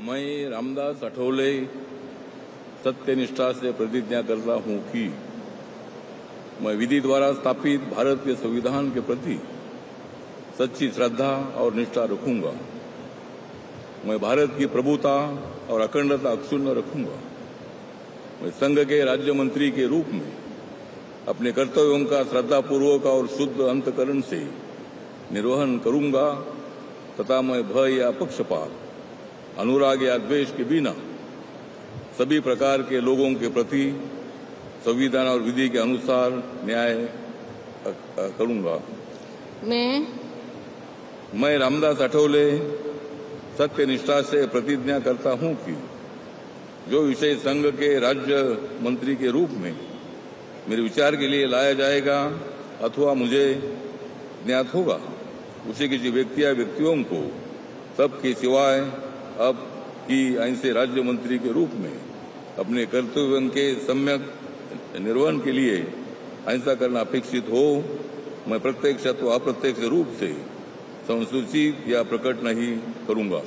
मैं रामदास अठवले सत्यनिष्ठा से प्रतिज्ञा करता हूं कि मैं विधि द्वारा स्थापित भारत के संविधान के प्रति सच्ची श्रद्धा और निष्ठा रखूंगा। मैं भारत की प्रभुता और अखंडता अक्षुण्ण रखूंगा। मैं संघ के राज्य मंत्री के रूप में अपने कर्तव्यों का श्रद्धापूर्वक और शुद्ध अंतकरण से निर्वहन करूंगा तथा मैं भय या पक्षपात, अनुराग या द्वेष के बिना सभी प्रकार के लोगों के प्रति संविधान और विधि के अनुसार न्याय करूंगा। मैं रामदास अठवले सत्यनिष्ठा से प्रतिज्ञा करता हूं कि जो विषय संघ के राज्य मंत्री के रूप में मेरे विचार के लिए लाया जाएगा अथवा मुझे ज्ञात होगा उसे किसी व्यक्ति या व्यक्तियों को सबके सिवाय अब की ऐसे राज्य मंत्री के रूप में अपने कर्तव्यों के सम्यक निर्वहन के लिए ऐसा करना अपेक्षित हो, मैं प्रत्यक्ष अथवा अप्रत्यक्ष रूप से संसूचित या प्रकट नहीं करूंगा।